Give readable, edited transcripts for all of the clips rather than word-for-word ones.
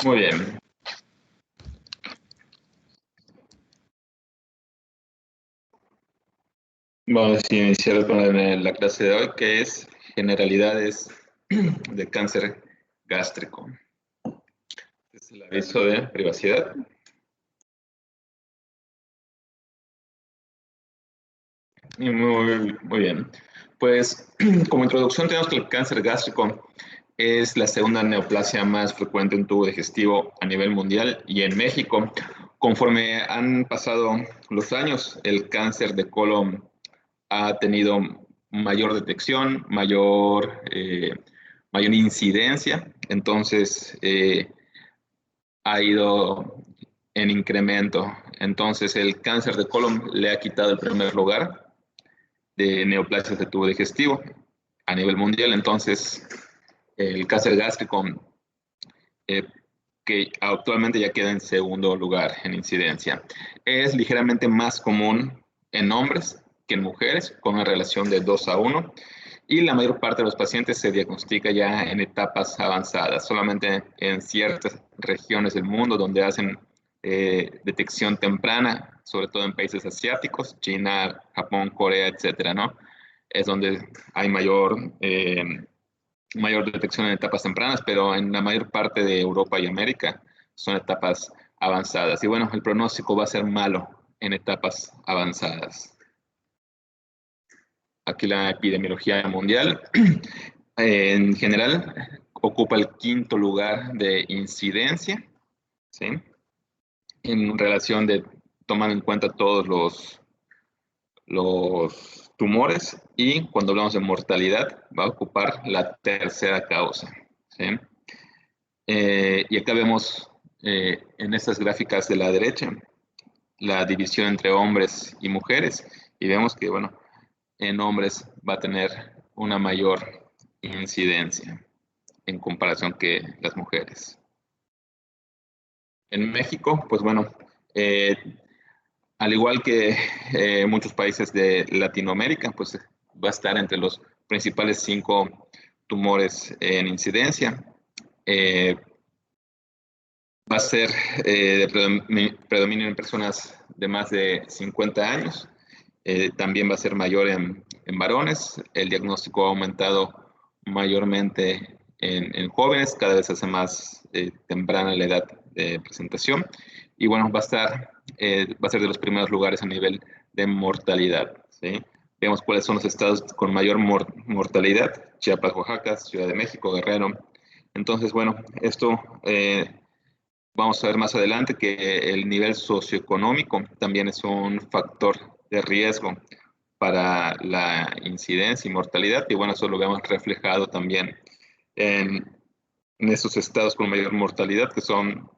Muy bien. Vamos a iniciar con la clase de hoy, que es generalidades de cáncer gástrico. Es el aviso de privacidad. Y muy bien. Pues como introducción tenemos que el cáncer gástrico es la segunda neoplasia más frecuente en tubo digestivo a nivel mundial y en México. Conforme han pasado los años, el cáncer de colon ha tenido mayor detección, mayor incidencia, entonces ha ido en incremento. Entonces el cáncer de colon le ha quitado el primer lugar de neoplasias de tubo digestivo a nivel mundial. Entonces el cáncer gástrico, que actualmente ya queda en segundo lugar en incidencia, es ligeramente más común en hombres que en mujeres, con una relación de 2 a 1, y la mayor parte de los pacientes se diagnostica ya en etapas avanzadas, solamente en ciertas regiones del mundo donde hacen detección temprana, sobre todo en países asiáticos, China, Japón, Corea, etcétera, ¿no? Es donde hay mayor detección en etapas tempranas, pero en la mayor parte de Europa y América son etapas avanzadas. Y bueno, el pronóstico va a ser malo en etapas avanzadas. Aquí la epidemiología mundial, en general, ocupa el quinto lugar de incidencia, ¿sí? En relación de, tomando en cuenta todos los tumores, y cuando hablamos de mortalidad va a ocupar la tercera causa, ¿sí? Y acá vemos en estas gráficas de la derecha la división entre hombres y mujeres, y vemos que, bueno, en hombres va a tener una mayor incidencia en comparación que las mujeres. En México, pues bueno, al igual que muchos países de Latinoamérica, pues va a estar entre los principales 5 tumores en incidencia. Va a ser de predominio en personas de más de 50 años. También va a ser mayor en varones. El diagnóstico ha aumentado mayormente en jóvenes, cada vez hace más temprana la edad de presentación. Y bueno, va a ser de los primeros lugares a nivel de mortalidad, ¿sí? Veamos cuáles son los estados con mayor mortalidad: Chiapas, Oaxaca, Ciudad de México, Guerrero. Entonces, bueno, esto vamos a ver más adelante que el nivel socioeconómico también es un factor de riesgo para la incidencia y mortalidad, y bueno, eso lo vemos reflejado también en estos estados con mayor mortalidad, que son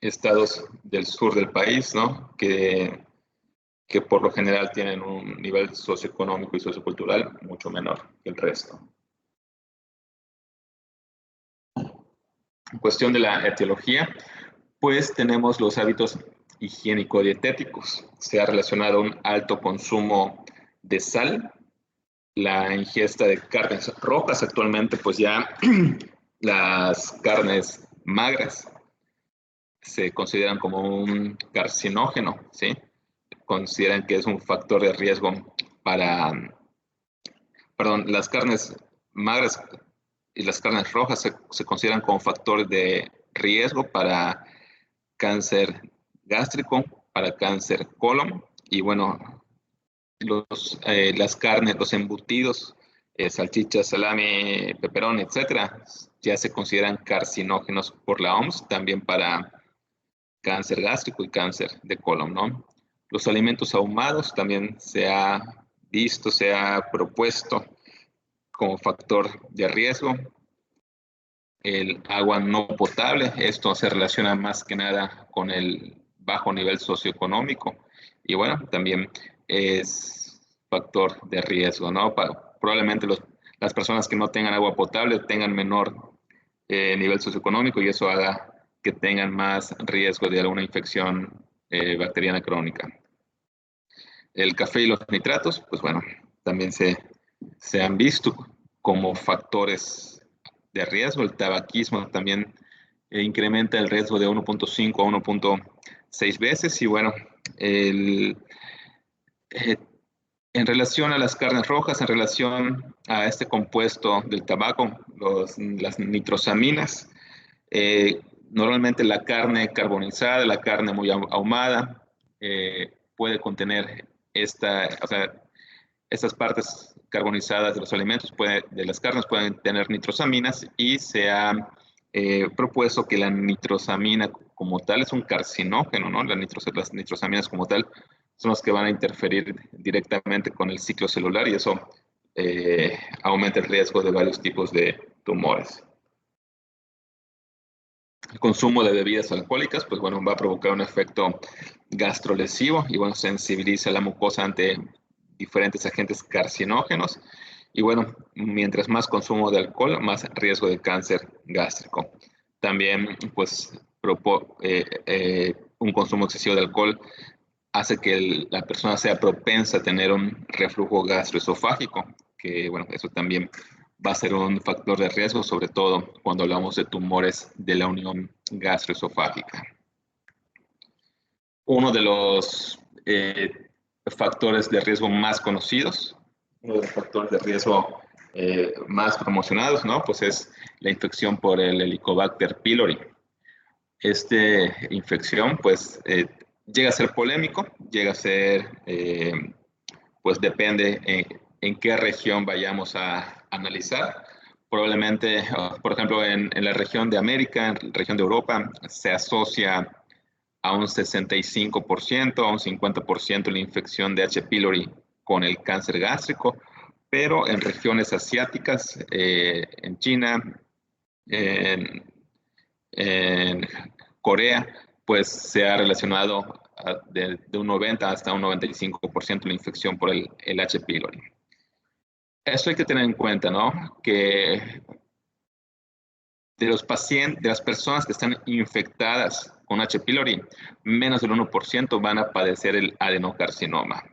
estados del sur del país, ¿no? Que por lo general tienen un nivel socioeconómico y sociocultural mucho menor que el resto. En cuestión de la etiología, pues tenemos los hábitos higiénico-dietéticos. Se ha relacionado un alto consumo de sal, la ingesta de carnes rojas. Actualmente, pues ya las carnes magras se consideran como un carcinógeno, ¿sí? Consideran que es un factor de riesgo para, perdón, las carnes magras y las carnes rojas se consideran como factor de riesgo para cáncer gástrico, para cáncer colon, y bueno, las carnes, los embutidos, salchichas, salami, pepperoni, etcétera, ya se consideran carcinógenos por la OMS, también para cáncer gástrico y cáncer de colon, ¿no? Los alimentos ahumados también se ha visto, se ha propuesto como factor de riesgo. El agua no potable, esto se relaciona más que nada con el bajo nivel socioeconómico, y bueno, también es factor de riesgo, ¿no? Probablemente las personas que no tengan agua potable tengan menor nivel socioeconómico, y eso haga que tengan más riesgo de alguna infección bacteriana crónica. El café y los nitratos, pues bueno, también se han visto como factores de riesgo. El tabaquismo también incrementa el riesgo de 1.5 a 1.6 veces. Y bueno, en relación a las carnes rojas, en relación a este compuesto del tabaco, las nitrosaminas, normalmente la carne carbonizada, la carne muy ahumada, puede contener estas partes carbonizadas de los alimentos, de las carnes, pueden tener nitrosaminas, y se ha propuesto que la nitrosamina como tal es un carcinógeno, ¿no? Las nitrosaminas como tal son las que van a interferir directamente con el ciclo celular, y eso aumenta el riesgo de varios tipos de tumores. El consumo de bebidas alcohólicas, pues bueno, va a provocar un efecto gastrolesivo y bueno, sensibiliza la mucosa ante diferentes agentes carcinógenos. Y bueno, mientras más consumo de alcohol, más riesgo de cáncer gástrico. También, pues, un consumo excesivo de alcohol hace que la persona sea propensa a tener un reflujo gastroesofágico, que bueno, eso también va a ser un factor de riesgo, sobre todo cuando hablamos de tumores de la unión gastroesofágica. Uno de los factores de riesgo más conocidos, uno de los factores de riesgo más promocionados, ¿no? Pues es la infección por el Helicobacter pylori. Esta infección, pues, llega a ser polémico, llega a ser, pues depende en qué región vayamos a analizar. Probablemente, por ejemplo, en la región de América, en la región de Europa, se asocia a un 65%, a un 50% la infección de H. pylori con el cáncer gástrico, pero en regiones asiáticas, en China, en Corea, pues se ha relacionado de un 90 hasta un 95% la infección por el H. pylori. Eso hay que tener en cuenta, ¿no? Que de las personas que están infectadas con H. pylori, menos del 1% van a padecer el adenocarcinoma.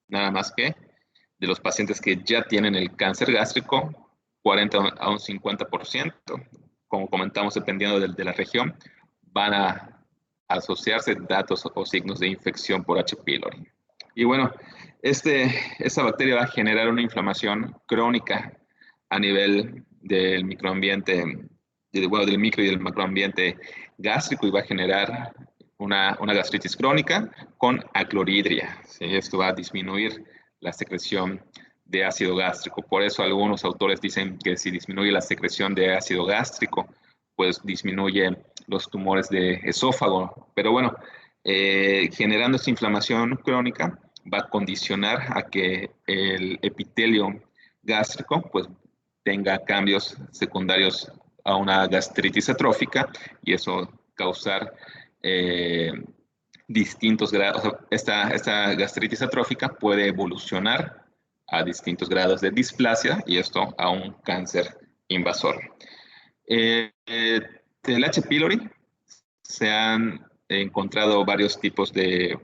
Nada más que de los pacientes que ya tienen el cáncer gástrico, 40 a un 50%, como comentamos, dependiendo de la región, van a asociarse datos o signos de infección por H. pylori. Y bueno, esta bacteria va a generar una inflamación crónica a nivel del microambiente, del micro y del macroambiente gástrico, y va a generar una gastritis crónica con acloridria. ¿Sí? Esto va a disminuir la secreción de ácido gástrico. Por eso algunos autores dicen que si disminuye la secreción de ácido gástrico, pues disminuye los tumores de esófago. Pero bueno, generando esta inflamación crónica, va a condicionar a que el epitelio gástrico pues tenga cambios secundarios a una gastritis atrófica, y eso causar distintos grados. Esta gastritis atrófica puede evolucionar a distintos grados de displasia, y esto a un cáncer invasor. Del H. pylori se han encontrado varios tipos de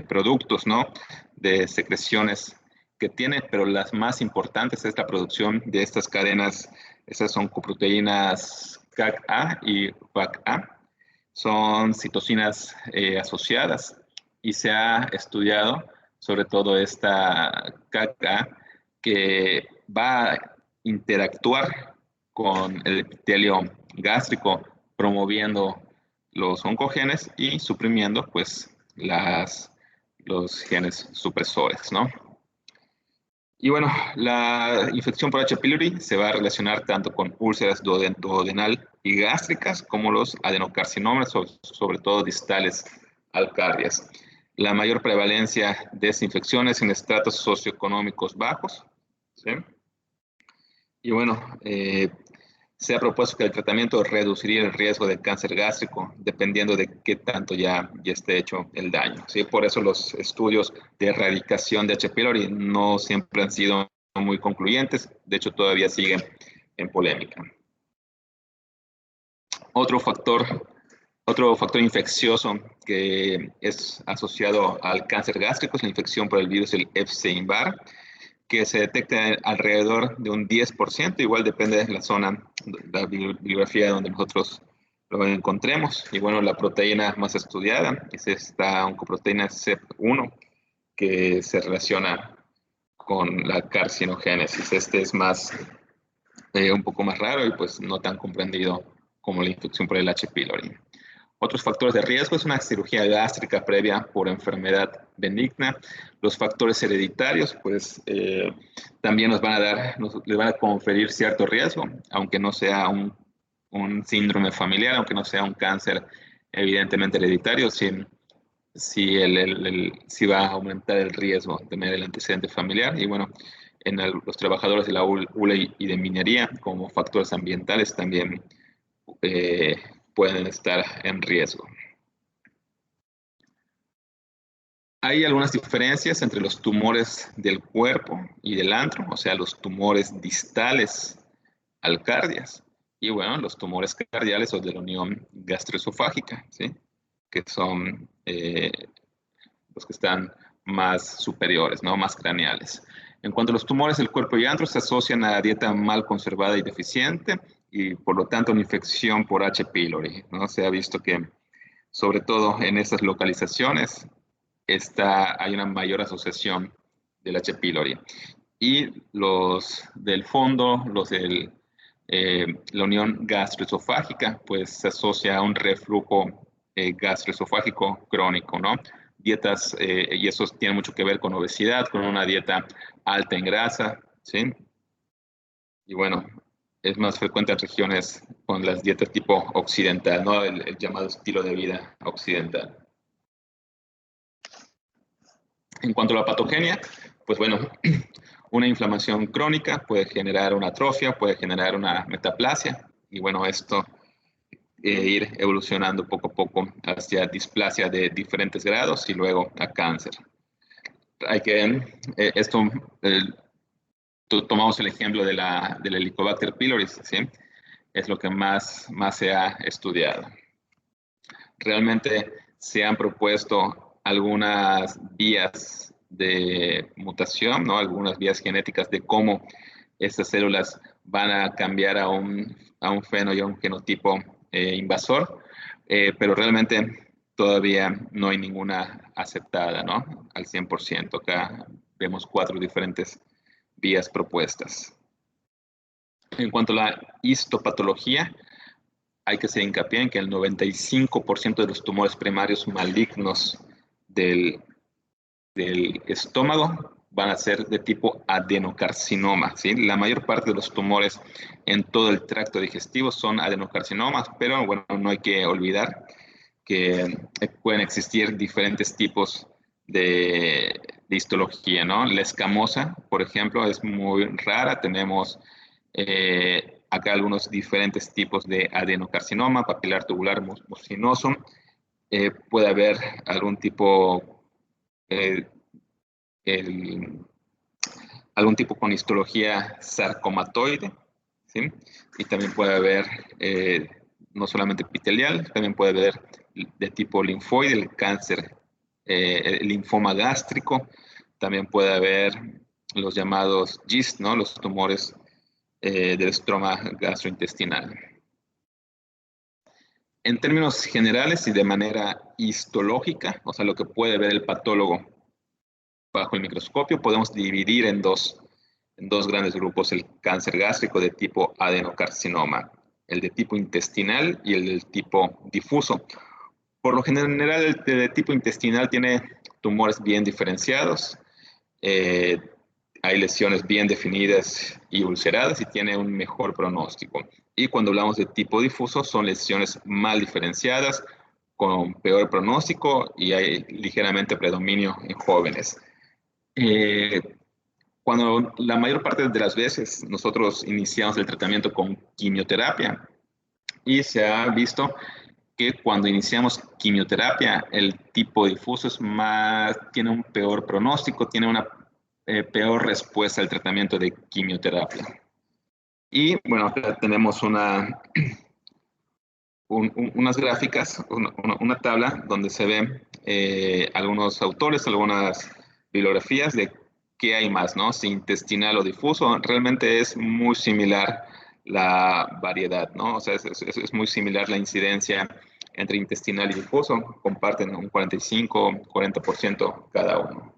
productos, ¿no? De secreciones que tiene, pero las más importantes es la producción de estas cadenas. Esas son coproteínas CAC-A y PAC-A. Son citocinas asociadas, y se ha estudiado sobre todo esta CAC-A que va a interactuar con el epitelio gástrico, promoviendo los oncogenes y suprimiendo pues los genes supresores, ¿no? Y bueno, la infección por H. pylori se va a relacionar tanto con úlceras duodenal y gástricas como los adenocarcinomas, sobre todo distales al cardias. La mayor prevalencia de esta infección es en estratos socioeconómicos bajos, ¿sí? Y bueno, se ha propuesto que el tratamiento reduciría el riesgo de cáncer gástrico dependiendo de qué tanto ya esté hecho el daño, ¿sí? Por eso los estudios de erradicación de H. pylori no siempre han sido muy concluyentes. De hecho, todavía siguen en polémica. Otro factor infeccioso que es asociado al cáncer gástrico es la infección por el virus del Epstein-Barr, que se detecta alrededor de un 10%, igual depende de la zona, la bibliografía donde nosotros lo encontremos. Y bueno, la proteína más estudiada es esta oncoproteína CEP1, que se relaciona con la carcinogénesis. Este es más, un poco más raro y pues no tan comprendido como la infección por el H. pylori. Otros factores de riesgo es una cirugía gástrica previa por enfermedad benigna. Los factores hereditarios, pues también les van a conferir cierto riesgo, aunque no sea un síndrome familiar, aunque no sea un cáncer evidentemente hereditario, sí va a aumentar el riesgo de tener el antecedente familiar. Y bueno, los trabajadores de la ULE y de minería, como factores ambientales, también eh, pueden estar en riesgo. Hay algunas diferencias entre los tumores del cuerpo y del antro, o sea, los tumores distales al cardias, y bueno, los tumores cardiales o de la unión gastroesofágica, ¿sí? Que son los que están más superiores, ¿no? Más craneales. En cuanto a los tumores del cuerpo y antro, se asocian a dieta mal conservada y deficiente, y por lo tanto una infección por H. pylori, ¿no? Se ha visto que, sobre todo en estas localizaciones, hay una mayor asociación del H. pylori. Y los del fondo, los de la unión gastroesofágica, pues se asocia a un reflujo gastroesofágico crónico, ¿no? Dietas, y eso tiene mucho que ver con obesidad, con una dieta alta en grasa, ¿sí? Y bueno, es más frecuente en regiones con las dietas tipo occidental, ¿no? El llamado estilo de vida occidental. En cuanto a la patogenia, pues bueno, una inflamación crónica puede generar una atrofia, puede generar una metaplasia, y bueno, esto ir evolucionando poco a poco hacia displasia de diferentes grados y luego a cáncer. Esto, tomamos el ejemplo del Helicobacter pylori, ¿sí? Es lo que más se ha estudiado. Realmente se han propuesto algunas vías de mutación, ¿no? Algunas vías genéticas de cómo estas células van a cambiar a un feno y a un genotipo invasor, pero realmente todavía no hay ninguna aceptada, ¿no? Al 100%. Acá vemos 4 diferentes vías propuestas. En cuanto a la histopatología, hay que hacer hincapié en que el 95% de los tumores primarios malignos del estómago van a ser de tipo adenocarcinoma, ¿sí? La mayor parte de los tumores en todo el tracto digestivo son adenocarcinomas, pero bueno, no hay que olvidar que pueden existir diferentes tipos de histología, ¿no? La escamosa, por ejemplo, es muy rara. Tenemos acá algunos diferentes tipos de adenocarcinoma, papilar tubular mucinoso. Puede haber algún tipo, eh, algún tipo con histología sarcomatoide, ¿sí? Y también puede haber no solamente epitelial, también puede haber de tipo linfoide, el cáncer, el linfoma gástrico, también puede haber los llamados GIST, ¿no? Los tumores del estroma gastrointestinal. En términos generales y de manera histológica, o sea, lo que puede ver el patólogo bajo el microscopio, podemos dividir en dos grandes grupos: el cáncer gástrico de tipo adenocarcinoma, el de tipo intestinal y el del tipo difuso. Por lo general, el de tipo intestinal tiene tumores bien diferenciados, hay lesiones bien definidas y ulceradas y tiene un mejor pronóstico. Y cuando hablamos de tipo difuso, son lesiones mal diferenciadas, con peor pronóstico y hay ligeramente predominio en jóvenes. Eh, Cuando la mayor parte de las veces nosotros iniciamos el tratamiento con quimioterapia, y se ha visto que cuando iniciamos quimioterapia, el tipo difuso tiene un peor pronóstico, tiene una peor respuesta al tratamiento de quimioterapia. Y bueno, acá tenemos unas gráficas, una tabla donde se ven algunos autores, algunas bibliografías de qué hay más, ¿no? Si intestinal o difuso. Realmente es muy similar la variedad, ¿no? O sea, es muy similar la incidencia entre intestinal y difuso, comparten un 45-40% cada uno.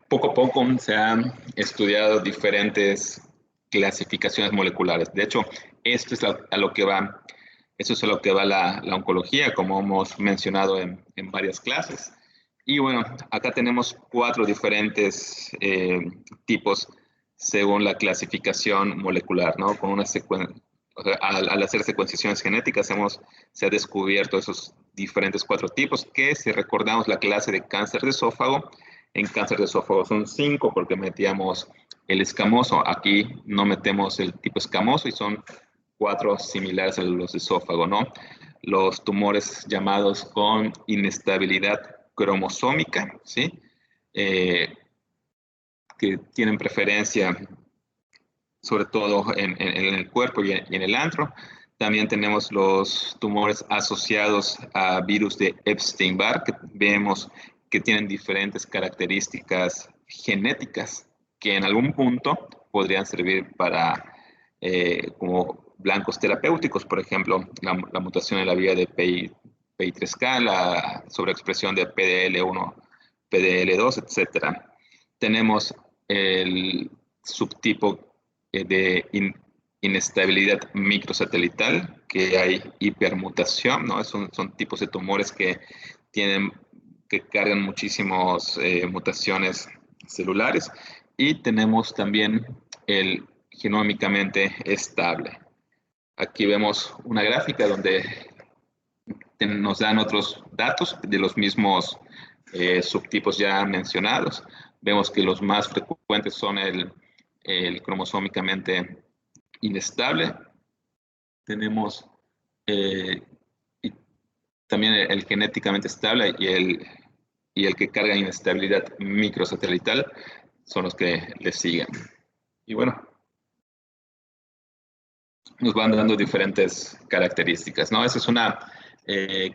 Poco a poco se han estudiado diferentes clasificaciones moleculares. De hecho, esto es a lo que va, eso es a lo que va la oncología, como hemos mencionado en varias clases. Y bueno, acá tenemos 4 diferentes tipos según la clasificación molecular, ¿no? Con una o sea, al hacer secuenciaciones genéticas se ha descubierto esos diferentes 4 tipos que, si recordamos la clase de cáncer de esófago, en cáncer de esófago son 5 porque metíamos el escamoso. Aquí no metemos el tipo escamoso y son 4 similares a los de esófago, ¿no? Los tumores llamados con inestabilidad cromosómica, ¿sí? Que tienen preferencia sobre todo en el cuerpo y en el antro. También tenemos los tumores asociados a virus de Epstein-Barr, que vemos que tienen diferentes características genéticas que en algún punto podrían servir para como blancos terapéuticos, por ejemplo, la mutación en la vía de PI3K, la sobreexpresión de PDL1, PDL2, etc. Tenemos el subtipo de inestabilidad microsatelital, que hay hipermutación, ¿no? Son tipos de tumores que cargan muchísimas mutaciones celulares. Y tenemos también el genómicamente estable. Aquí vemos una gráfica donde nos dan otros datos de los mismos subtipos ya mencionados. Vemos que los más frecuentes son el cromosómicamente inestable. Tenemos y también el genéticamente estable y el que carga inestabilidad microsatelital son los que le siguen. Y bueno, nos van dando diferentes características, ¿no? Esa es una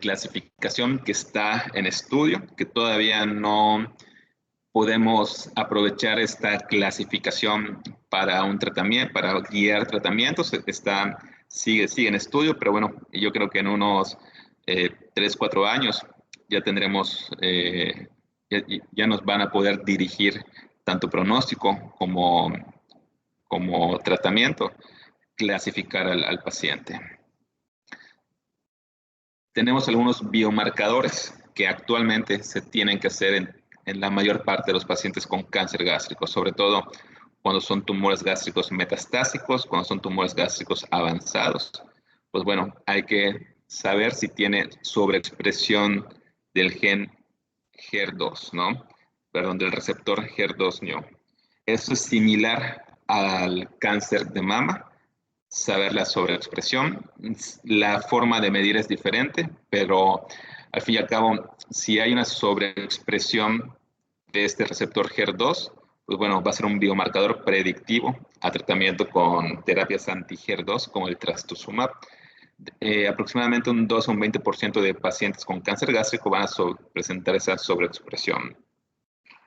clasificación que está en estudio, que todavía no podemos aprovechar esta clasificación para un tratamiento, para guiar tratamientos. Sigue en estudio, pero bueno, yo creo que en unos 3-4 años ya tendremos, ya nos van a poder dirigir tanto pronóstico como tratamiento, clasificar al paciente. Tenemos algunos biomarcadores que actualmente se tienen que hacer en la mayor parte de los pacientes con cáncer gástrico, sobre todo cuando son tumores gástricos metastásicos, cuando son tumores gástricos avanzados. Pues bueno, hay que saber si tiene sobreexpresión del gen HER2, ¿no? Perdón, del receptor HER2-NEO. Eso es similar al cáncer de mama, saber la sobreexpresión. La forma de medir es diferente, pero al fin y al cabo, si hay una sobreexpresión de este receptor HER2, pues bueno, va a ser un biomarcador predictivo a tratamiento con terapias anti-HER2 como el trastuzumab. Aproximadamente un 2 o un 20% de pacientes con cáncer gástrico van a presentar esa sobreexpresión.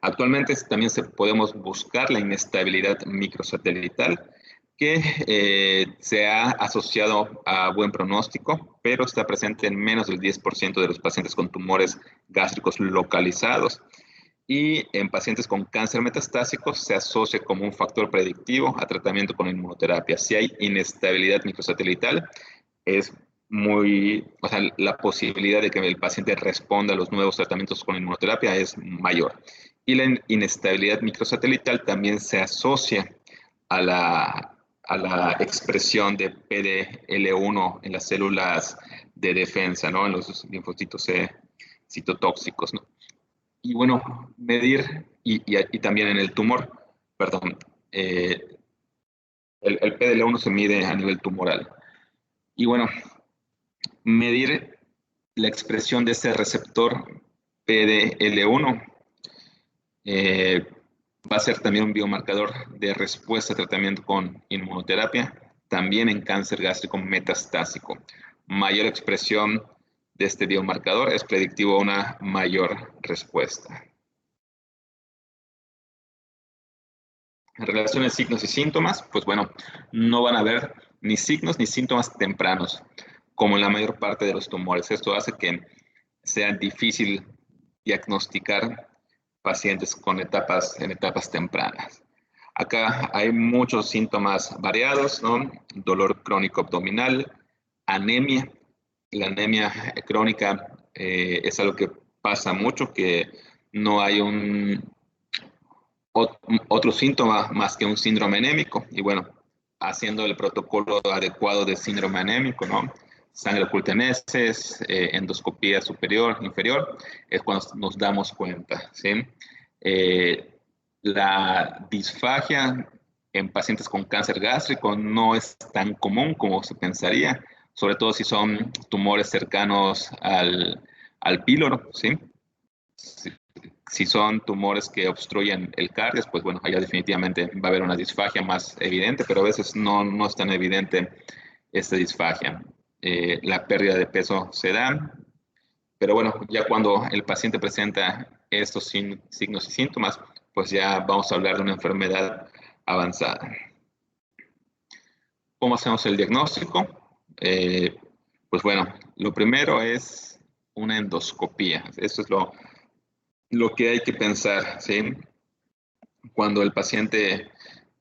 Actualmente también podemos buscar la inestabilidad microsatelital, que se ha asociado a buen pronóstico, pero está presente en menos del 10% de los pacientes con tumores gástricos localizados. Y en pacientes con cáncer metastásico se asocia como un factor predictivo a tratamiento con inmunoterapia. Si hay inestabilidad microsatelital, o sea, la posibilidad de que el paciente responda a los nuevos tratamientos con inmunoterapia es mayor. Y la inestabilidad microsatelital también se asocia a la expresión de PDL1 en las células de defensa, ¿no? En los linfocitos citotóxicos, ¿no? Y bueno, medir, y también en el tumor, perdón, el PDL1 se mide a nivel tumoral. Y bueno, medir la expresión de ese receptor PDL1 va a ser también un biomarcador de respuesta a tratamiento con inmunoterapia, también en cáncer gástrico metastásico. Mayor expresión de este biomarcador es predictivo a una mayor respuesta. En relación a signos y síntomas, pues bueno, no van a haber ni signos ni síntomas tempranos, como en la mayor parte de los tumores. Esto hace que sea difícil diagnosticar pacientes con en etapas tempranas. Acá hay muchos síntomas variados, ¿no? Dolor crónico abdominal, anemia. La anemia crónica es algo que pasa mucho, que no hay otro síntoma más que un síndrome anémico. Y bueno, haciendo el protocolo adecuado de síndrome anémico, ¿no? Sangre oculta en heces, endoscopía superior, inferior, es cuando nos damos cuenta, ¿sí? La disfagia en pacientes con cáncer gástrico no es tan común como se pensaría, sobre todo si son tumores cercanos al píloro, ¿sí? Si son tumores que obstruyen el cardio, pues bueno, allá definitivamente va a haber una disfagia más evidente, pero a veces no es tan evidente esta disfagia. La pérdida de peso se da, pero bueno, ya cuando el paciente presenta estos signos y síntomas, pues ya vamos a hablar de una enfermedad avanzada. ¿Cómo hacemos el diagnóstico? Pues bueno, lo primero es una endoscopía. Eso es lo que hay que pensar, ¿sí? Cuando el paciente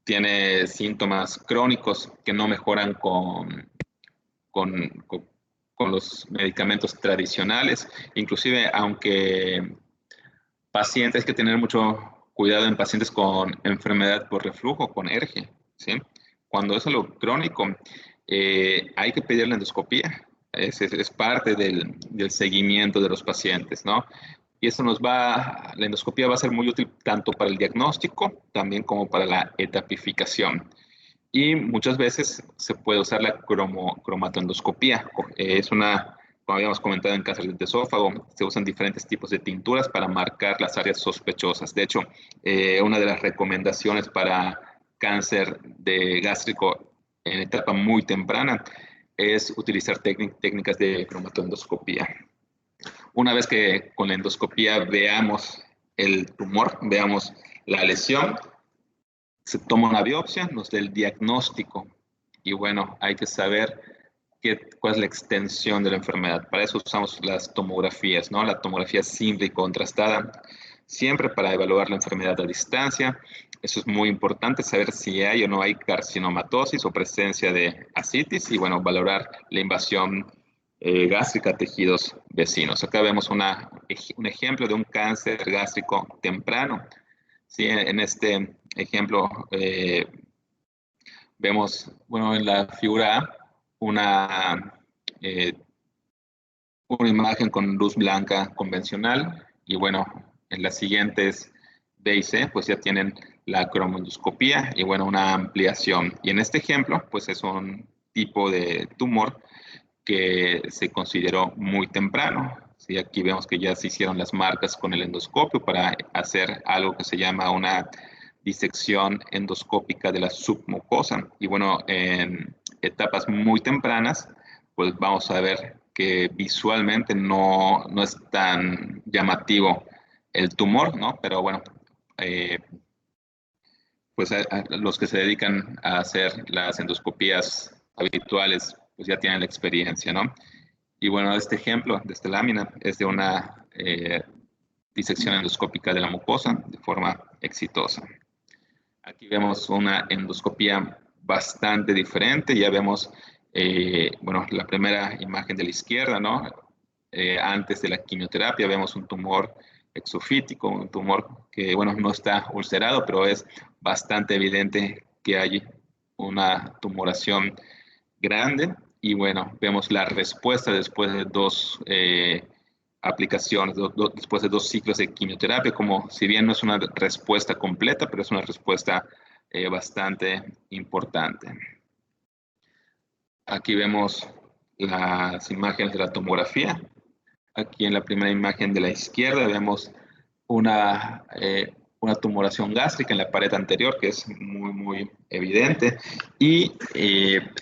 tiene síntomas crónicos que no mejoran con, con, con los medicamentos tradicionales, inclusive aunque pacientes, hay que tener mucho cuidado en pacientes con enfermedad por reflujo, con ERGE, ¿sí? Cuando es algo crónico, hay que pedir la endoscopía. Es parte del seguimiento de los pacientes, ¿no? Y eso la endoscopía va a ser muy útil tanto para el diagnóstico, también como para la etapificación. Y muchas veces se puede usar la cromatoendoscopía. Es como habíamos comentado en cáncer de esófago, se usan diferentes tipos de tinturas para marcar las áreas sospechosas. De hecho, una de las recomendaciones para cáncer de gástrico en etapa muy temprana es utilizar técnicas de cromatoendoscopía. Una vez que con la endoscopía veamos el tumor, veamos la lesión, se toma una biopsia, nos da el diagnóstico y bueno, hay que saber cuál es la extensión de la enfermedad. Para eso usamos las tomografías, ¿no? La tomografía simple y contrastada, siempre para evaluar la enfermedad a distancia. Eso es muy importante, saber si hay o no hay carcinomatosis o presencia de ascitis y bueno, valorar la invasión gástrica a tejidos vecinos. Acá vemos un ejemplo de un cáncer gástrico temprano. Sí, en este ejemplo vemos, bueno, en la figura A eh, una imagen con luz blanca convencional y bueno, en las siguientes B y C pues ya tienen la cromoscopía y bueno, una ampliación. Y en este ejemplo pues es un tipo de tumor que se consideró muy temprano. Sí, aquí vemos que ya se hicieron las marcas con el endoscopio para hacer algo que se llama una disección endoscópica de la submucosa. Y bueno, en etapas muy tempranas, pues vamos a ver que visualmente no es tan llamativo el tumor, ¿no? Pero bueno, pues los que se dedican a hacer las endoscopías habituales, pues ya tienen la experiencia, ¿no? Y bueno, este ejemplo de esta lámina es de una disección endoscópica de la mucosa de forma exitosa. Aquí vemos una endoscopía bastante diferente. Ya vemos, bueno, la primera imagen de la izquierda, ¿no? Antes de la quimioterapia vemos un tumor exofítico, un tumor que, bueno, no está ulcerado, pero es bastante evidente que hay una tumoración grande. Y bueno, vemos la respuesta después de dos aplicaciones, después de 2 ciclos de quimioterapia, como si bien no es una respuesta completa, pero es una respuesta bastante importante. Aquí vemos las imágenes de la tomografía. Aquí en la primera imagen de la izquierda vemos una tumoración gástrica en la pared anterior que es muy evidente y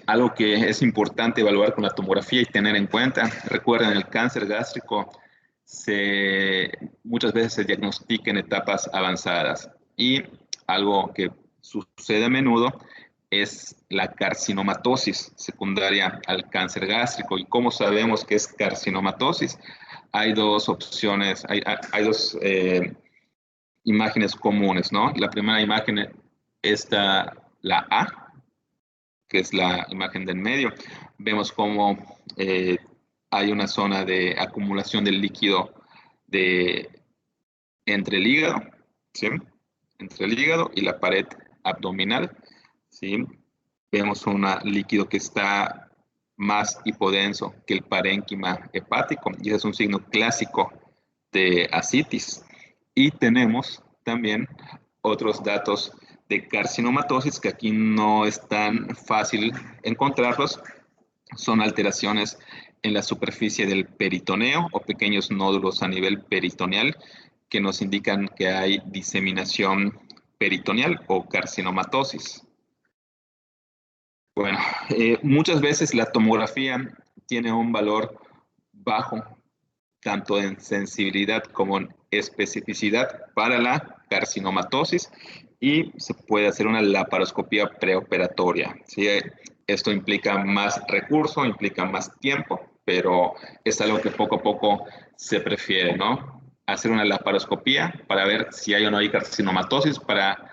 algo que es importante evaluar con la tomografía y tener en cuenta, recuerden, el cáncer gástrico muchas veces se diagnostica en etapas avanzadas y algo que sucede a menudo es la carcinomatosis secundaria al cáncer gástrico. ¿Y cómo sabemos que es carcinomatosis? Hay dos opciones, hay dos imágenes comunes, ¿no? La primera imagen está la A, que es la imagen del medio. Vemos cómo hay una zona de acumulación del líquido entre el hígado, ¿sí? Entre el hígado y la pared abdominal, ¿sí? Vemos un líquido que está más hipodenso que el parénquima hepático, y ese es un signo clásico de ascitis. Y tenemos también otros datos de carcinomatosis que aquí no es tan fácil encontrarlos. Son alteraciones en la superficie del peritoneo o pequeños nódulos a nivel peritoneal que nos indican que hay diseminación peritoneal o carcinomatosis. Bueno, muchas veces la tomografía tiene un valor bajo, tanto en sensibilidad como en especificidad para la carcinomatosis, y se puede hacer una laparoscopía preoperatoria, ¿sí? Esto implica más recurso, implica más tiempo, pero es algo que poco a poco se prefiere, ¿no? Hacer una laparoscopía para ver si hay o no hay carcinomatosis, para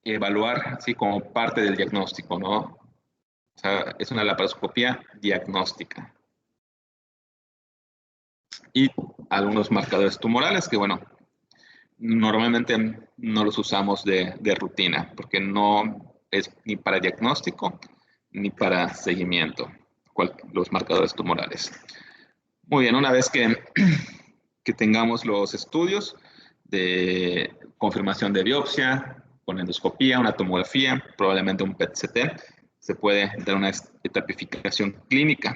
evaluar, ¿sí? Como parte del diagnóstico, ¿no? O sea, es una laparoscopía diagnóstica. Y algunos marcadores tumorales que, bueno, normalmente no los usamos de rutina porque no es ni para diagnóstico ni para seguimiento, los marcadores tumorales. Muy bien, una vez que tengamos los estudios de confirmación de biopsia, con endoscopía, una tomografía, probablemente un PET-CT, se puede dar una etapificación clínica.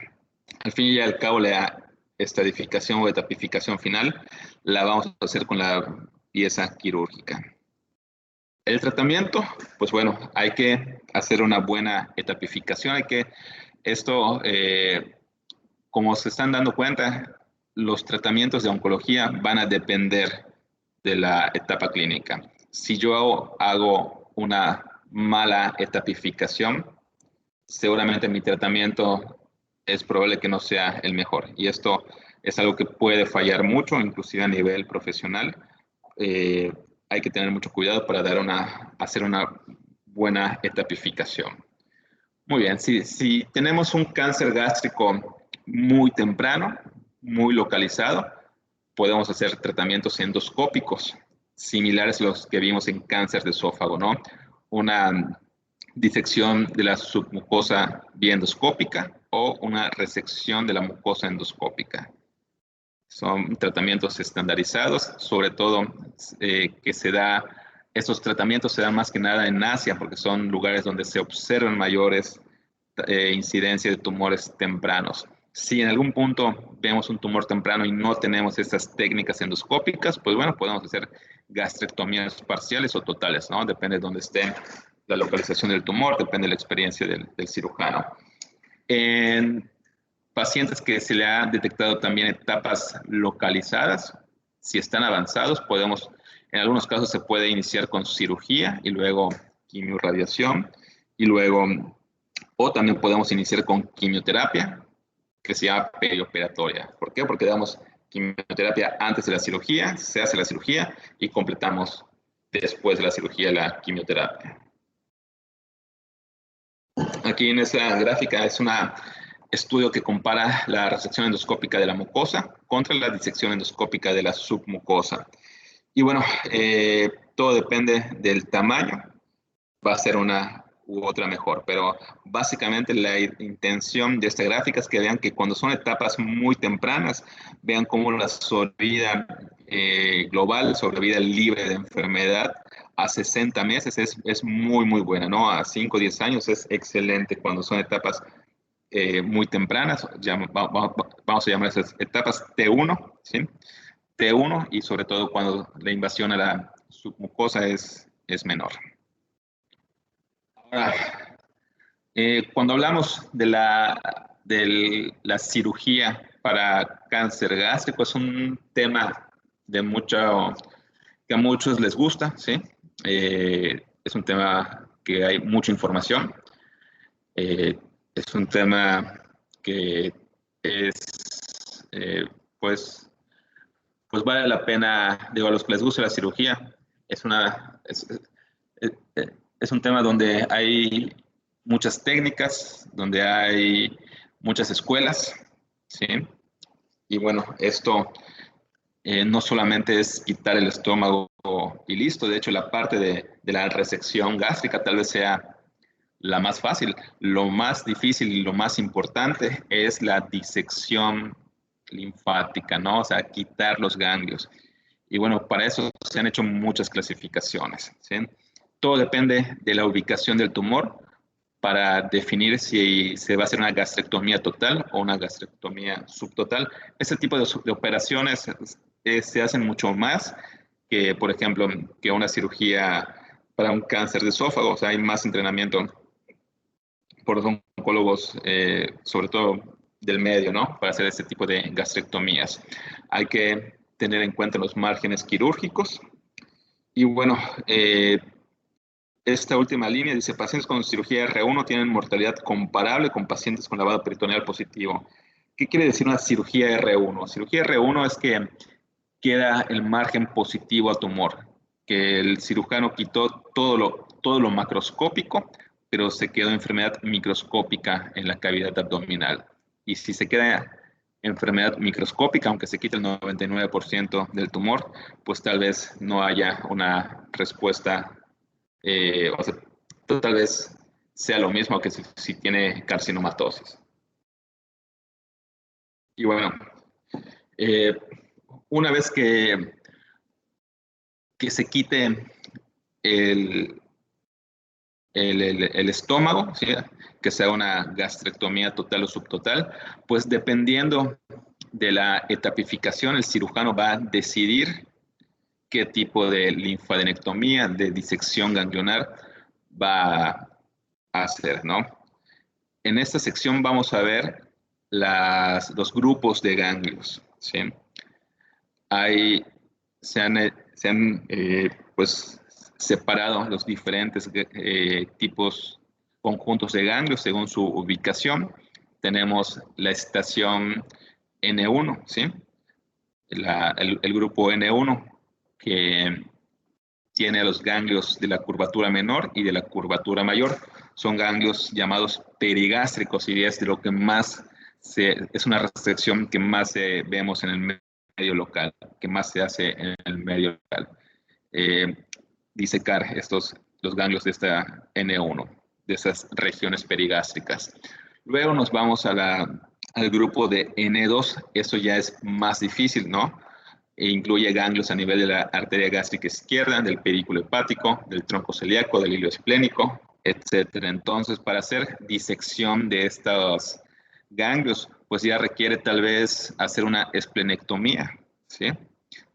Al fin y al cabo, la estadificación o etapificación final la vamos a hacer con la pieza quirúrgica. El tratamiento, pues bueno, hay que hacer una buena etapificación, como se están dando cuenta, los tratamientos de oncología van a depender de la etapa clínica. Si yo hago una mala etapificación, seguramente mi tratamiento es probable que no sea el mejor. Y esto es algo que puede fallar mucho, inclusive a nivel profesional. Hay que tener mucho cuidado para hacer una buena etapificación. Muy bien, si tenemos un cáncer gástrico muy temprano, muy localizado, podemos hacer tratamientos endoscópicos, similares a los que vimos en cáncer de esófago, ¿no? Una disección de la submucosa vía endoscópica o una resección de la mucosa endoscópica. Son tratamientos estandarizados, sobre todo estos tratamientos se dan más que nada en Asia, porque son lugares donde se observan mayores incidencias de tumores tempranos. Si en algún punto vemos un tumor temprano y no tenemos estas técnicas endoscópicas, pues bueno, podemos hacer gastrectomías parciales o totales, ¿no? Depende de dónde esté la localización del tumor, depende de la experiencia del cirujano. En pacientes que se le ha detectado también etapas localizadas, si están avanzados, en algunos casos se puede iniciar con cirugía y luego quimiorradiación, o también podemos iniciar con quimioterapia, que se llama perioperatoria. ¿Por qué? Porque damos quimioterapia antes de la cirugía, se hace la cirugía y completamos después de la cirugía la quimioterapia. Aquí en esta gráfica es un estudio que compara la resección endoscópica de la mucosa contra la disección endoscópica de la submucosa. Y bueno, todo depende del tamaño, va a ser una u otra mejor, pero básicamente la intención de esta gráfica es que vean que cuando son etapas muy tempranas, vean cómo la sobrevida global, sobrevida libre de enfermedad a 60 meses es muy, muy buena, ¿no? A 5 o 10 años es excelente cuando son etapas muy tempranas, vamos a llamar esas etapas T1, ¿sí? T1, y sobre todo cuando la invasión a la submucosa es menor. Ahora, cuando hablamos de la cirugía para cáncer gástrico, es un tema que a muchos les gusta, ¿sí? Es un tema que hay mucha información. Es un tema que es, pues vale la pena, digo, a los que les gusta la cirugía, es un tema donde hay muchas técnicas, donde hay muchas escuelas, ¿sí? Y bueno, esto no solamente es quitar el estómago y listo, de hecho la parte de la resección gástrica tal vez sea la más fácil. Lo más difícil y lo más importante es la disección linfática, ¿no? O sea, quitar los ganglios. Y bueno, para eso se han hecho muchas clasificaciones, ¿sí? Todo depende de la ubicación del tumor para definir si se va a hacer una gastrectomía total o una gastrectomía subtotal. Ese tipo de operaciones se hacen mucho más que, por ejemplo, que una cirugía para un cáncer de esófago. O sea, hay más entrenamiento por los oncólogos, sobre todo del medio, ¿no? Para hacer este tipo de gastrectomías. Hay que tener en cuenta los márgenes quirúrgicos. Y bueno, esta última línea dice, pacientes con cirugía R1 tienen mortalidad comparable con pacientes con lavado peritoneal positivo. ¿Qué quiere decir una cirugía R1? Cirugía R1 es que queda el margen positivo al tumor, que el cirujano quitó todo lo macroscópico, pero se quedó enfermedad microscópica en la cavidad abdominal. Y si se queda enfermedad microscópica, aunque se quite el 99% del tumor, pues tal vez no haya una respuesta, o sea, tal vez sea lo mismo que si tiene carcinomatosis. Y bueno, una vez que se quite el, el estómago, ¿sí? Que sea una gastrectomía total o subtotal, pues dependiendo de la etapificación, el cirujano va a decidir qué tipo de linfadenectomía, de disección ganglionar va a hacer, ¿no? En esta sección vamos a ver los grupos de ganglios, ¿sí? Se han pues, separado los diferentes tipos, conjuntos de ganglios según su ubicación. Tenemos la estación N1, ¿sí? El grupo N1, que tiene los ganglios de la curvatura menor y de la curvatura mayor. Son ganglios llamados perigástricos y es de lo que más es una restricción que más vemos en el medio local, que más se hace en el medio local. Disecar los ganglios de esta N1, de esas regiones perigástricas. Luego nos vamos al grupo de N2, eso ya es más difícil, ¿no? E incluye ganglios a nivel de la arteria gástrica izquierda, del pedículo hepático, del tronco celíaco, del hilo esplénico, etcétera. Entonces, para hacer disección de estos ganglios, pues ya requiere tal vez hacer una esplenectomía, ¿sí?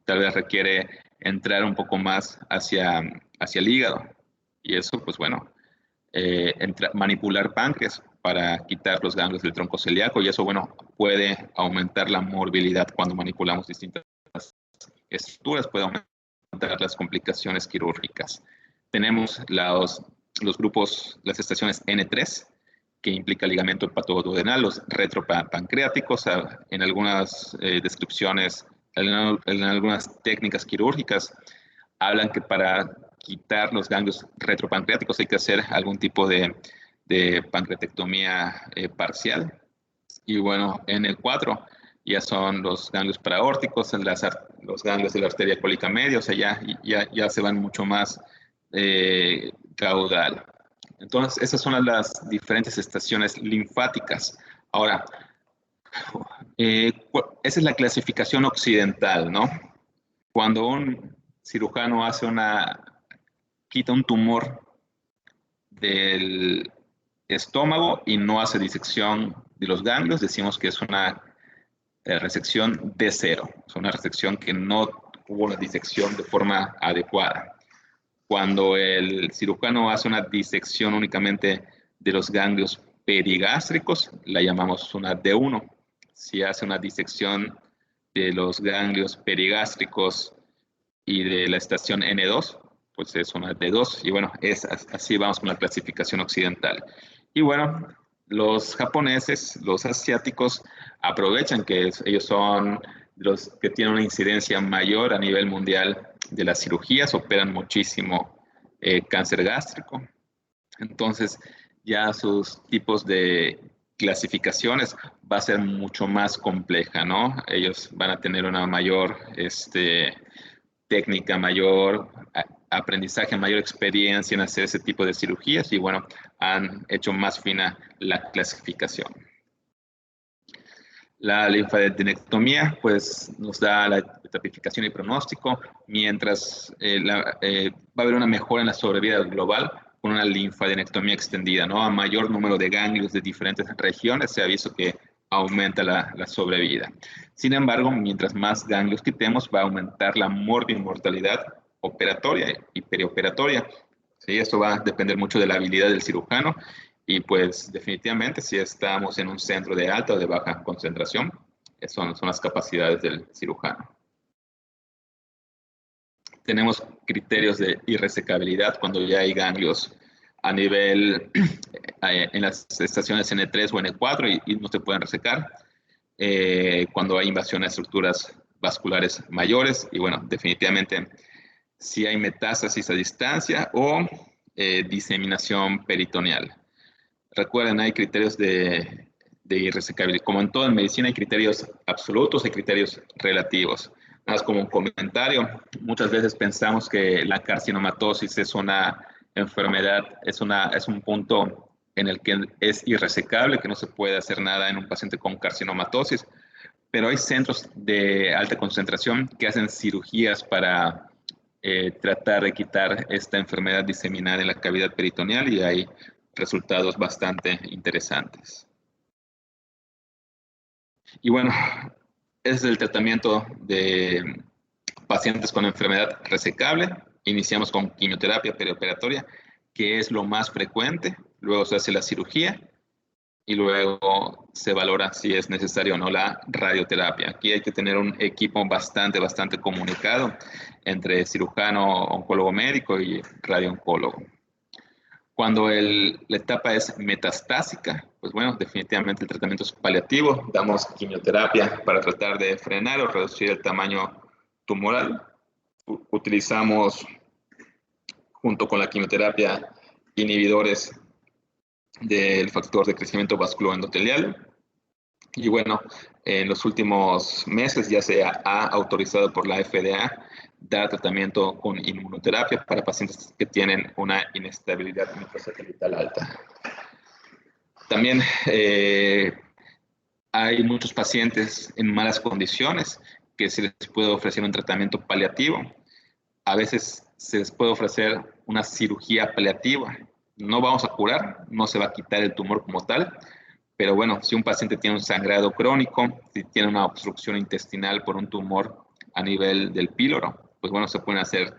Tal vez requiere entrar un poco más hacia el hígado. Y eso, pues bueno, manipular páncreas para quitar los ganglios del tronco celíaco y eso, bueno, puede aumentar la morbilidad cuando manipulamos distintas estructuras, puede aumentar las complicaciones quirúrgicas. Tenemos los grupos, las estaciones N3, que implica ligamento hepatoduodenal, los retropancreáticos, en algunas descripciones, en algunas técnicas quirúrgicas, hablan que para quitar los ganglios retropancreáticos hay que hacer algún tipo de pancreatectomía parcial. Y bueno, en el 4 ya son los ganglios paraórticos, los ganglios de la arteria cólica media, o sea, ya se van mucho más caudal. Entonces, esas son las diferentes estaciones linfáticas. Ahora, esa es la clasificación occidental, ¿no? Cuando un cirujano quita un tumor del estómago y no hace disección de los ganglios, decimos que es una resección de cero, es una resección que no hubo una disección de forma adecuada. Cuando el cirujano hace una disección únicamente de los ganglios perigástricos, la llamamos una D1. Si hace una disección de los ganglios perigástricos y de la estación N2, pues es una de 2. Y bueno, así vamos con la clasificación occidental. Y bueno, los japoneses, los asiáticos, aprovechan que ellos son los que tienen una incidencia mayor a nivel mundial de las cirugías, operan muchísimo cáncer gástrico. Entonces, ya sus tipos de clasificaciones va a ser mucho más compleja, ¿no? Ellos van a tener una mayor técnica, mayor aprendizaje, mayor experiencia en hacer ese tipo de cirugías y bueno, han hecho más fina la clasificación. La linfadenectomía pues nos da la tipificación y pronóstico, mientras va a haber una mejora en la sobrevida global con una linfadenectomía extendida, ¿no? A mayor número de ganglios de diferentes regiones se ha visto que aumenta la sobrevida. Sin embargo, mientras más ganglios quitemos, va a aumentar la mortalidad operatoria y perioperatoria. ¿Sí? Esto va a depender mucho de la habilidad del cirujano y pues definitivamente si estamos en un centro de alta o de baja concentración, son las capacidades del cirujano. Tenemos criterios de irresecabilidad cuando ya hay ganglios a nivel en las estaciones N3 o N4 y no se pueden resecar. Cuando hay invasión a estructuras vasculares mayores y bueno, definitivamente si hay metástasis a distancia o diseminación peritoneal. Recuerden, hay criterios de irresecabilidad. Como en toda medicina hay criterios absolutos, hay criterios relativos. Nada más como un comentario, muchas veces pensamos que la carcinomatosis es una enfermedad, es un punto en el que es irresecable, que no se puede hacer nada en un paciente con carcinomatosis, pero hay centros de alta concentración que hacen cirugías para tratar de quitar esta enfermedad diseminada en la cavidad peritoneal y hay resultados bastante interesantes. Y bueno, ese es el tratamiento de pacientes con enfermedad resecable. Iniciamos con quimioterapia perioperatoria, que es lo más frecuente. Luego se hace la cirugía y luego se valora si es necesario o no la radioterapia. Aquí hay que tener un equipo bastante comunicado entre cirujano, oncólogo médico y radiooncólogo. Cuando la etapa es metastásica, pues bueno, definitivamente el tratamiento es paliativo. Damos quimioterapia para tratar de frenar o reducir el tamaño tumoral. Utilizamos, junto con la quimioterapia, inhibidores del factor de crecimiento vasculoendotelial. Y bueno, en los últimos meses ya se ha autorizado por la FDA dar tratamiento con inmunoterapia para pacientes que tienen una inestabilidad microsatelital alta. También hay muchos pacientes en malas condiciones que se les puede ofrecer un tratamiento paliativo. A veces se les puede ofrecer una cirugía paliativa. No vamos a curar, no se va a quitar el tumor como tal, pero bueno, si un paciente tiene un sangrado crónico, si tiene una obstrucción intestinal por un tumor a nivel del píloro, pues bueno, se puede hacer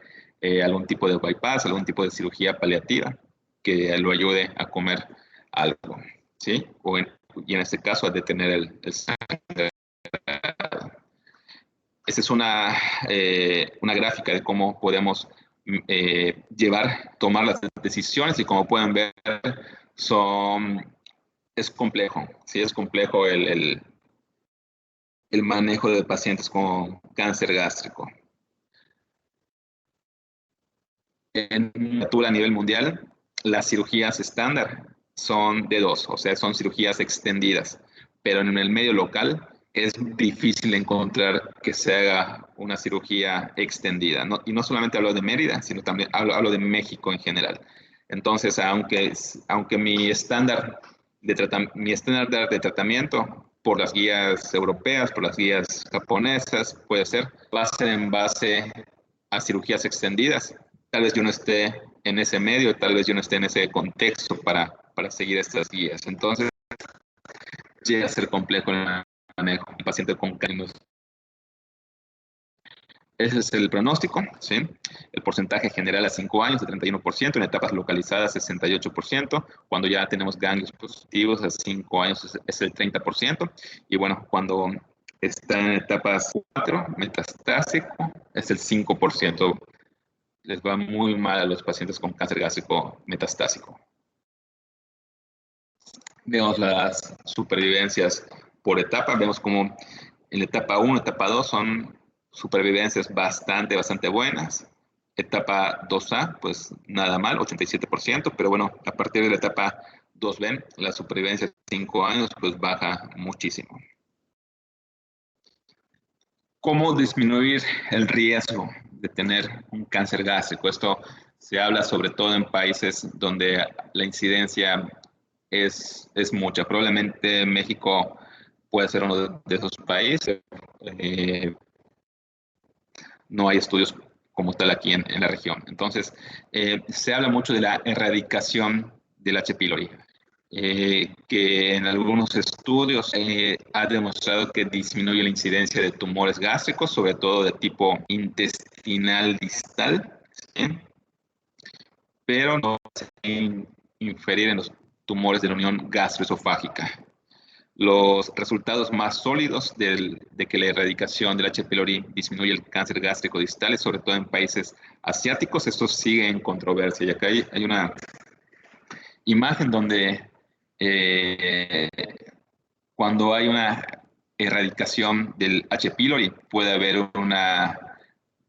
algún tipo de bypass, algún tipo de cirugía paliativa que lo ayude a comer algo, ¿sí? Y en este caso a detener el sangrado. Esta es una gráfica de cómo podemos tomar las decisiones y como pueden ver, es complejo, sí, es complejo el manejo de pacientes con cáncer gástrico. En a nivel mundial, las cirugías estándar son de 2, o sea, son cirugías extendidas, pero en el medio local es difícil encontrar que se haga una cirugía extendida. Y no solamente hablo de Mérida, sino también hablo de México en general. Entonces, aunque mi estándar de tratamiento por las guías europeas, por las guías japonesas, puede ser en base a cirugías extendidas. Tal vez yo no esté en ese medio, tal vez yo no esté en ese contexto para seguir estas guías. Entonces, llega a ser complejo el manejo de un paciente con cáncer. Ese es el pronóstico, ¿sí? El porcentaje general a 5 años de 31%, en etapas localizadas 68%, cuando ya tenemos ganglios positivos a 5 años es el 30%, y bueno, cuando está en etapas 4, metastásico, es el 5%. les va muy mal a los pacientes con cáncer gástrico metastásico. Vemos las supervivencias por etapa. Vemos como en la etapa 1, etapa 2 son supervivencias bastante buenas. Etapa 2A, pues nada mal, 87%, pero bueno, a partir de la etapa 2B, la supervivencia de 5 años, pues baja muchísimo. ¿Cómo disminuir el riesgo de tener un cáncer gástrico? Esto se habla sobre todo en países donde la incidencia es mucha. Probablemente México puede ser uno de esos países. No hay estudios como tal aquí en la región. Entonces, se habla mucho de la erradicación del H. pylori, que en algunos estudios ha demostrado que disminuye la incidencia de tumores gástricos, sobre todo de tipo intestinal distal, ¿sí? Pero no se puede inferir en los tumores de la unión gastroesofágica. Los resultados más sólidos de que la erradicación del H. pylori disminuye el cáncer gástrico distal, sobre todo en países asiáticos, esto sigue en controversia. Y acá hay una imagen donde cuando hay una erradicación del H. pylori puede haber una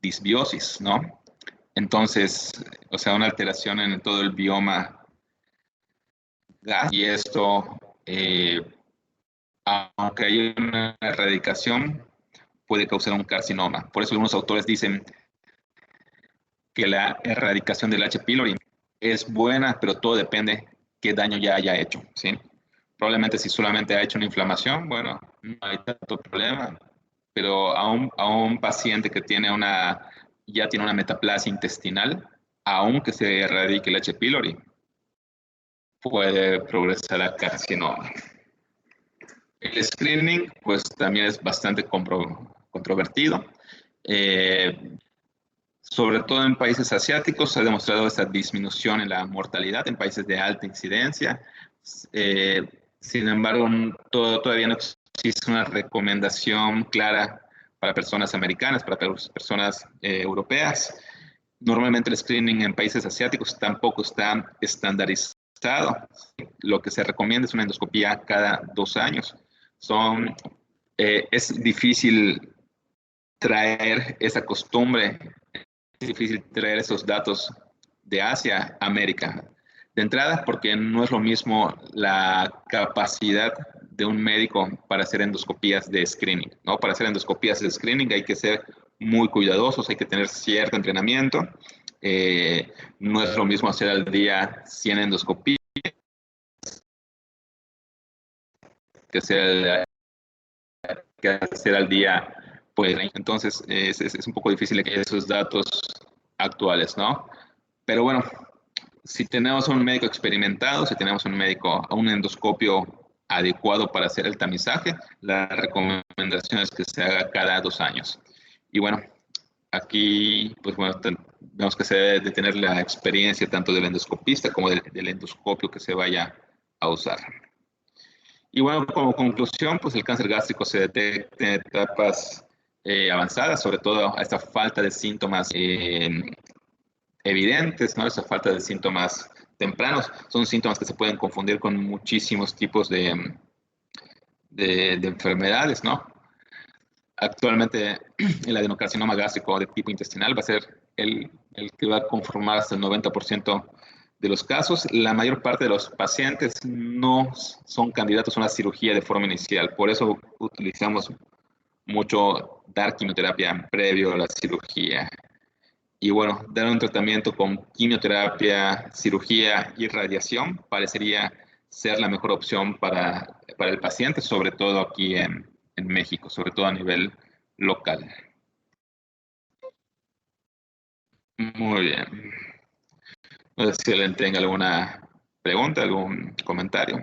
disbiosis, ¿no? Entonces, o sea, una alteración en todo el bioma gástrico, y esto, aunque hay una erradicación, puede causar un carcinoma. Por eso algunos autores dicen que la erradicación del H. pylori es buena, pero todo depende qué daño ya haya hecho, ¿sí? Probablemente si solamente ha hecho una inflamación, bueno, no hay tanto problema, pero a un paciente que tiene ya tiene una metaplasia intestinal, aunque se erradique el H. pylori, puede progresar a carcinoma. El screening, pues también es bastante controvertido. Sobre todo en países asiáticos se ha demostrado esta disminución en la mortalidad en países de alta incidencia. Sin embargo, todavía no existe una recomendación clara para personas americanas, para personas europeas. Normalmente el screening en países asiáticos tampoco está estandarizado. Lo que se recomienda es una endoscopía cada 2 años. Es difícil traer esa costumbre, es difícil traer esos datos de Asia a América. De entrada, porque no es lo mismo la capacidad de un médico para hacer endoscopías de screening, ¿no? Para hacer endoscopías de screening hay que ser muy cuidadosos, hay que tener cierto entrenamiento. No es lo mismo hacer al día 100 endoscopías que hacer al día, pues. Entonces es un poco difícil esos datos actuales, ¿no? Pero bueno, si tenemos un médico experimentado, si tenemos un endoscopio adecuado para hacer el tamizaje, la recomendación es que se haga cada 2 años. Y bueno, aquí, pues bueno, vemos que se debe de tener la experiencia tanto del endoscopista como del endoscopio que se vaya a usar. Y bueno, como conclusión, pues el cáncer gástrico se detecta en etapas avanzadas, sobre todo a esta falta de síntomas evidentes, ¿no? Esa falta de síntomas tempranos. Son síntomas que se pueden confundir con muchísimos tipos de enfermedades, ¿no? Actualmente el adenocarcinoma gástrico de tipo intestinal va a ser el que va a conformar hasta el 90% de los casos. La mayor parte de los pacientes no son candidatos a una cirugía de forma inicial. Por eso utilizamos mucho dar quimioterapia previo a la cirugía. Y bueno, dar un tratamiento con quimioterapia, cirugía y radiación parecería ser la mejor opción para el paciente, sobre todo aquí en México, sobre todo a nivel local. Muy bien. No sé si alguien tenga alguna pregunta, algún comentario.